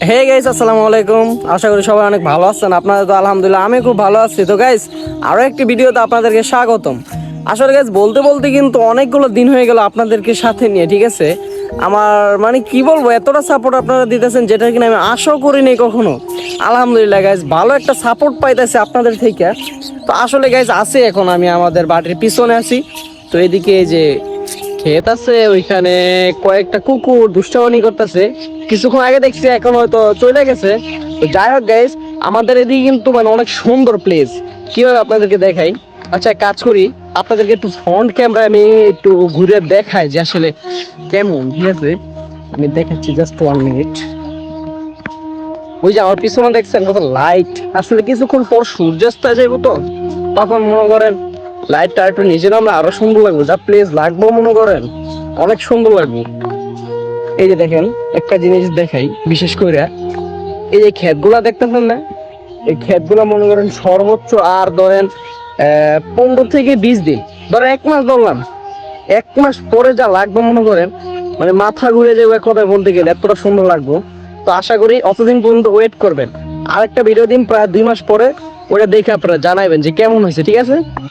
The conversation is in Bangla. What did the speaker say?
হে গাইস, আসসালামু আলাইকুম। আশা করি সবাই অনেক ভালো আছেন। আপনারা তো আলহামদুলিল্লাহ আমি খুব ভালো আছি। তো গাইস, আরো একটি ভিডিওতে আপনাদেরকে স্বাগতম। আসলে গাইস, বলতে বলতে কিন্তু অনেকগুলো দিন হয়ে গেল আপনাদেরকে সাথে নিয়ে, ঠিক আছে। আমার মানে কি বলবো, এতটা সাপোর্ট আপনারা দিতেছেন যেটা কিনা আমি আশাও করিনি কখনো। আলহামদুলিল্লাহ গাইস, ভালো একটা সাপোর্ট পাইতেছে আপনাদের থেকে। তো আসলে গাইস, আছি এখন আমি আমাদের বাড়ির পিছনে আছি। তো এদিকে এই যে ক্ষেত আছে, ওইখানে কয়েকটা কুকুর দুষ্টামি করতেছে। কিছুক্ষণ আগে দেখছি, এখন হয়তো চলে গেছে। তো যাই হোক গাইস, আমাদের এদিকে কিন্তু মানে অনেক সুন্দর প্লেস। কিভাবে আপনাদেরকে দেখাই, আচ্ছা এক কাজ করি, আপনাদেরকে একটু ফ্রন্ট ক্যামেরা আমি একটু ঘুরে দেখাই যে আসলে কেমন, ঠিক আছে। আমি দেখাচ্ছি, জাস্ট 1 মিনিট। ওই যে আমার পিছনে দেখছেন কত লাইট, আসলে কিছুক্ষণ পর সূর্যাস্ত যাইবো, তো তখন মনে করেন লাইটটা একটু নিচে নামলে আরো সুন্দর লাগবে। যা প্লেস লাগবো মনে করেন অনেক সুন্দর লাগবে। এই যে দেখেন, একটা জিনিস দেখাই বিশেষ করে, এই যে ক্ষেতগুলা দেখতেছেন না, এই ক্ষেতগুলা মনে করেন সর্বোচ্চ আর ধরেন 15 থেকে 20 দিন, ধরেন 1 মাস ধরলাম, 1 মাস পরে যা লাগবে মনে করেন মানে মাথা ঘুরে যাবে এক কথায় বলতে গেলে, এতটা সুন্দর লাগবে। তো আশা করি অতদিন পর্যন্ত ওয়েট করবেন। আরেকটা ভিডিও দিন প্রায় 2 মাস পরে, ওটা দেখে আপনারা জানাবেন যে কেমন হয়েছে, ঠিক আছে।